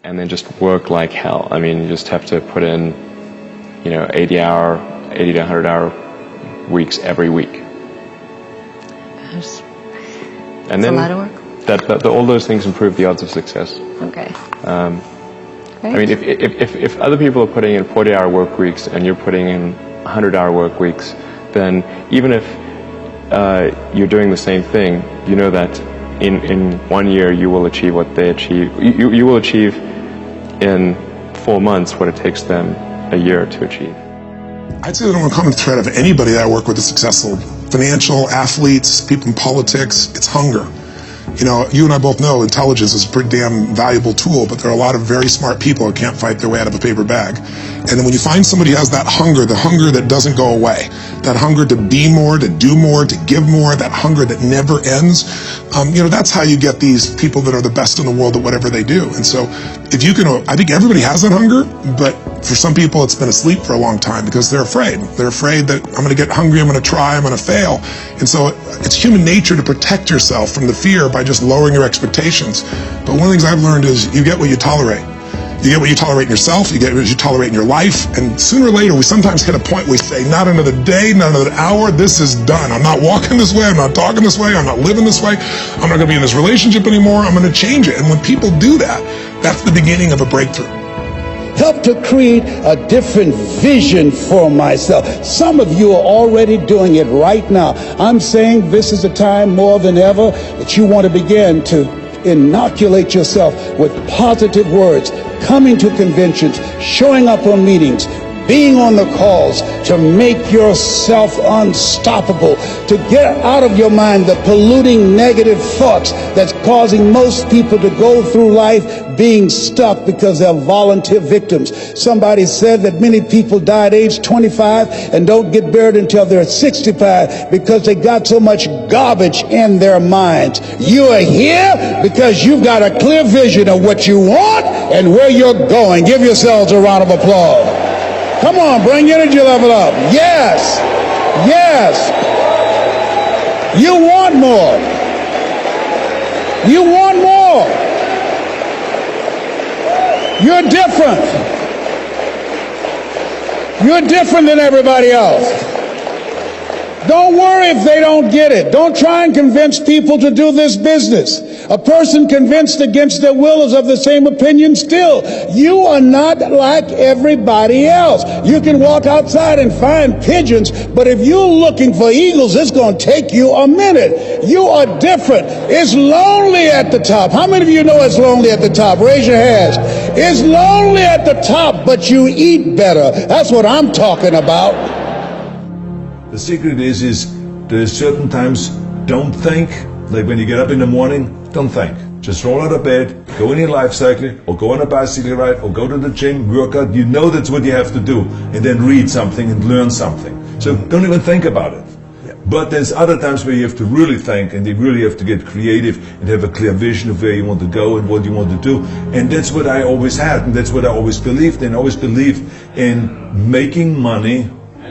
and then just work like hell. I mean, you just have to put in, 80 to 100 hour weeks every week. Gosh. And then a lot of work. All those things improve the odds of success. Okay. I mean, if other people are putting in 40-hour work weeks and you're putting in 100-hour work weeks, then even if you're doing the same thing, you know that in 1 year you will achieve what they achieve. You will achieve in 4 months what it takes them a year to achieve. I'd say the number one common thread of anybody that I work with is successful financial, athletes, people in politics, it's hunger. You and I both know intelligence is a pretty damn valuable tool, but there are a lot of very smart people who can't fight their way out of a paper bag. And then when you find somebody who has that hunger, the hunger that doesn't go away, that hunger to be more, to do more, to give more, that hunger that never ends, that's how you get these people that are the best in the world at whatever they do. And so if you can, I think everybody has that hunger, but for some people it's been asleep for a long time because they're afraid. They're afraid that I'm going to get hungry, I'm going to try, I'm going to fail. And so it's human nature to protect yourself from the fear by just lowering your expectations. But one of the things I've learned is you get what you tolerate. You get what you tolerate in yourself, you get what you tolerate in your life, and sooner or later we sometimes hit a point where we say, not another day, not another hour, this is done. I'm not walking this way, I'm not talking this way, I'm not living this way, I'm not going to be in this relationship anymore, I'm going to change it. And when people do that, that's the beginning of a breakthrough. Help to create a different vision for myself. Some of you are already doing it right now. I'm saying this is a time more than ever that you want to begin to inoculate yourself with positive words, coming to conventions, showing up on meetings, being on the calls, to make yourself unstoppable, to get out of your mind the polluting negative thoughts that's causing most people to go through life being stuck because they're volunteer victims. Somebody said that many people die at age 25 and don't get buried until they're 65 because they got so much garbage in their minds. You are here because you've got a clear vision of what you want and where you're going. Give yourselves a round of applause. Come on, bring your energy level up. Yes. Yes. You want more. You want more. You're different. You're different than everybody else. Don't worry if they don't get it. Don't try and convince people to do this business. A person convinced against their will is of the same opinion still. You are not like everybody else. You can walk outside and find pigeons, but if you're looking for eagles, it's going to take you a minute. You are different. It's lonely at the top. How many of you know it's lonely at the top? Raise your hands. It's lonely at the top, but you eat better. That's what I'm talking about. The secret is there's certain times don't think. Like when you get up in the morning, don't think. Just roll out of bed, go in your life cycle, or go on a bicycle ride, or go to the gym, work out. You know that's what you have to do. And then read something and learn something. So don't even think about it. But there's other times where you have to really think and you really have to get creative and have a clear vision of where you want to go and what you want to do. And that's what I always had, and that's what I always believed in. I always believed in making money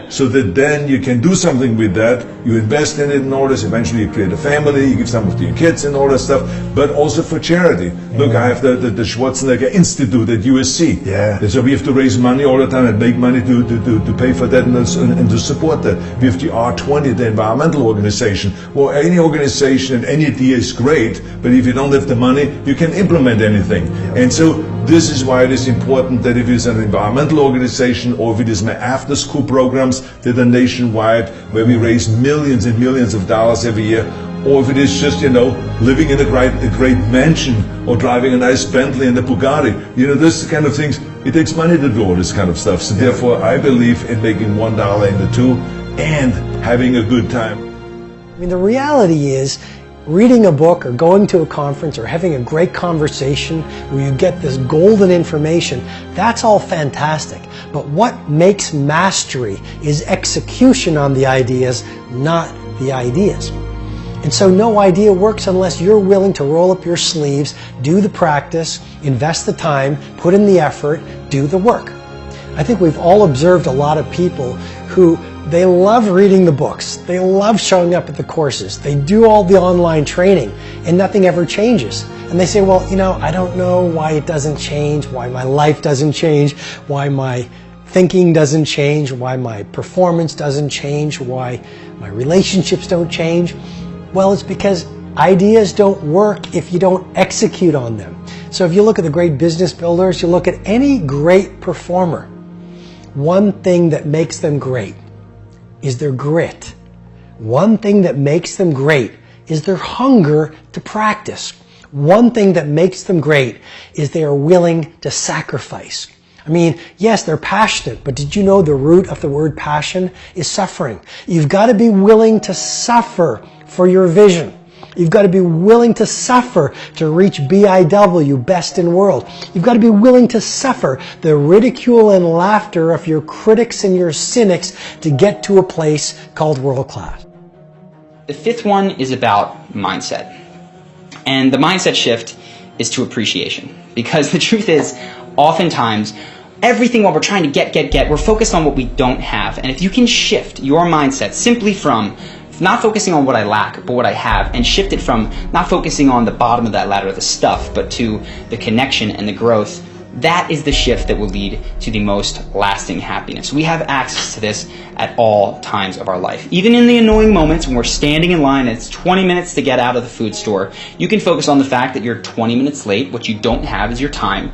so that then you can do something with that. You invest in it and all this. Eventually you create a family, you give some of your kids and all that stuff, but also for charity. Look, I have the Schwarzenegger Institute at USC. Yeah. And so we have to raise money all the time and make money to pay for that and to support that. We have the R20, the environmental organization. Well, any organization and any idea is great, but if you don't have the money, you can implement anything. And so this is why it is important that if it is an environmental organization or if it is my after-school programs that are nationwide where we raise millions and millions of dollars every year, or if it is just, living in a great mansion or driving a nice Bentley and a Bugatti, this kind of things, it takes money to do all this kind of stuff. So therefore, I believe in making $1 into $2 and having a good time. I mean, the reality is, reading a book or going to a conference or having a great conversation where you get this golden information, that's all fantastic. But what makes mastery is execution on the ideas, not the ideas. And so no idea works unless you're willing to roll up your sleeves, do the practice, invest the time, put in the effort, do the work. I think we've all observed a lot of people who They love reading the books. They love showing up at the courses. They do all the online training and nothing ever changes. And they say, well, I don't know why it doesn't change, why my life doesn't change, why my thinking doesn't change, why my performance doesn't change, why my relationships don't change. Well, it's because ideas don't work if you don't execute on them. So if you look at the great business builders, you look at any great performer, one thing that makes them great is their grit. One thing that makes them great is their hunger to practice. One thing that makes them great is they are willing to sacrifice. I mean, yes, they're passionate, but did you know the root of the word passion is suffering? You've got to be willing to suffer for your vision. You've got to be willing to suffer to reach BIW, best in world. You've got to be willing to suffer the ridicule and laughter of your critics and your cynics to get to a place called world class. The fifth one is about mindset. And the mindset shift is to appreciation. Because the truth is, oftentimes, everything while we're trying to get, we're focused on what we don't have. And if you can shift your mindset simply from not focusing on what I lack, but what I have, and shift it from not focusing on the bottom of that ladder, the stuff, but to the connection and the growth, that is the shift that will lead to the most lasting happiness. We have access to this at all times of our life. Even in the annoying moments when we're standing in line and it's 20 minutes to get out of the food store, you can focus on the fact that you're 20 minutes late. What you don't have is your time.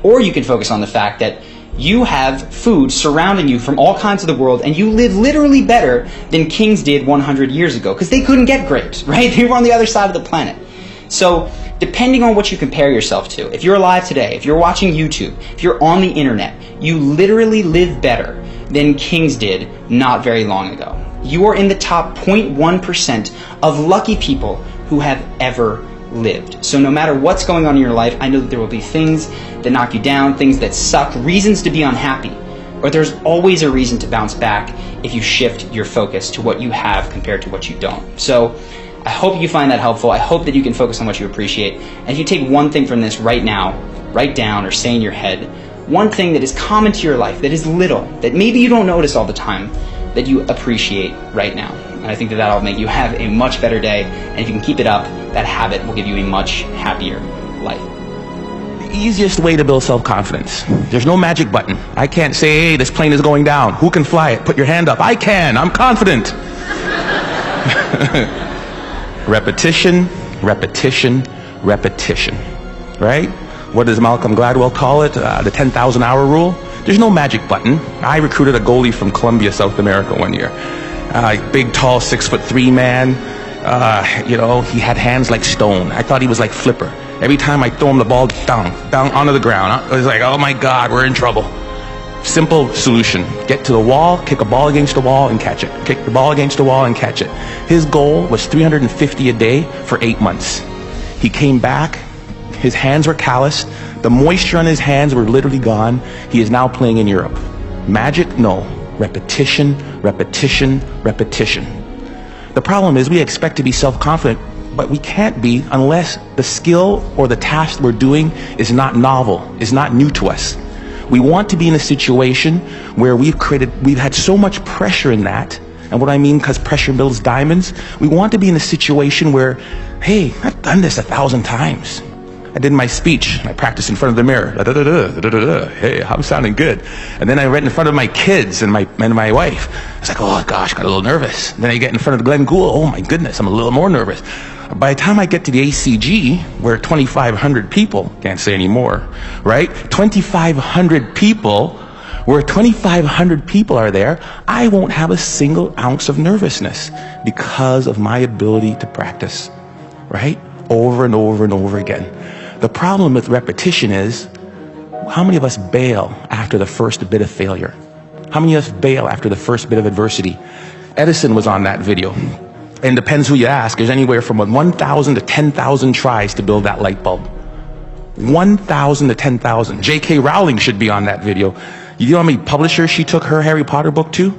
Or you can focus on the fact that you have food surrounding you from all kinds of the world, and you live literally better than kings did 100 years ago, because they couldn't get grapes, right? They were on the other side of the planet. So depending on what you compare yourself to, if you're alive today, if you're watching YouTube, if you're on the internet, you literally live better than kings did not very long ago. You are in the top 0.1% of lucky people who have ever lived. So no matter what's going on in your life, I know that there will be things that knock you down, things that suck, reasons to be unhappy. But there's always a reason to bounce back if you shift your focus to what you have compared to what you don't. So I hope you find that helpful. I hope that you can focus on what you appreciate. And if you take one thing from this right now, write down or say in your head, one thing that is common to your life, that is little, that maybe you don't notice all the time, that you appreciate right now. And I think that that'll make you have a much better day. And if you can keep it up, that habit will give you a much happier life. The easiest way to build self-confidence. There's no magic button. I can't say, hey, this plane is going down. Who can fly it? Put your hand up. I can. I'm confident. Repetition, repetition, repetition. Right? What does Malcolm Gladwell call it? The 10,000 hour rule? There's no magic button. I recruited a goalie from Colombia, South America one year. Big, tall, 6'3" man. He had hands like stone. I thought he was like Flipper. Every time I throw him the ball, down onto the ground. I was like, oh my God, we're in trouble. Simple solution. Get to the wall, kick a ball against the wall and catch it. Kick the ball against the wall and catch it. His goal was 350 a day for 8 months. He came back. His hands were calloused. The moisture on his hands were literally gone. He is now playing in Europe. Magic? No. Repetition, repetition, repetition. The problem is we expect to be self-confident, but we can't be unless the skill or the task we're doing is not novel, is not new to us. We want to be in a situation where we've had so much pressure in that, and what I mean, because pressure builds diamonds, we want to be in a situation where, hey, I've done this 1,000 times. I did my speech, I practiced in front of the mirror, hey, I'm sounding good. And then I read in front of my kids and my wife. I was like, oh gosh, got a little nervous. And then I get in front of Glenn Gould, oh my goodness, I'm a little more nervous. By the time I get to the ACG, where 2,500 people, can't say anymore, right? 2,500 people, where 2,500 people are there, I won't have a single ounce of nervousness because of my ability to practice, right? Over and over and over again. The problem with repetition is, how many of us bail after the first bit of failure? How many of us bail after the first bit of adversity? Edison was on that video. And depends who you ask, there's anywhere from 1,000 to 10,000 tries to build that light bulb. 1,000 to 10,000. J.K. Rowling should be on that video. You know how many publishers she took her Harry Potter book to?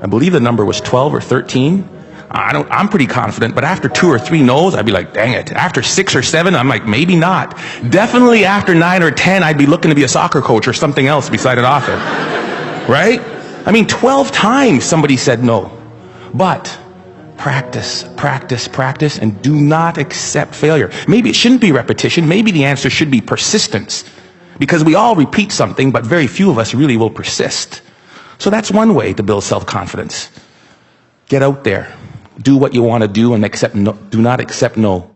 I believe the number was 12 or 13. I'm pretty confident, but after 2 or 3 no's, I'd be like, dang it. After 6 or 7, I'm like, maybe not. Definitely after 9 or 10, I'd be looking to be a soccer coach or something else beside an author. Right? I mean, 12 times somebody said no. But practice, practice, practice, and do not accept failure. Maybe it shouldn't be repetition. Maybe the answer should be persistence. Because we all repeat something, but very few of us really will persist. So that's one way to build self-confidence. Get out there. Do what you want to do and do not accept no.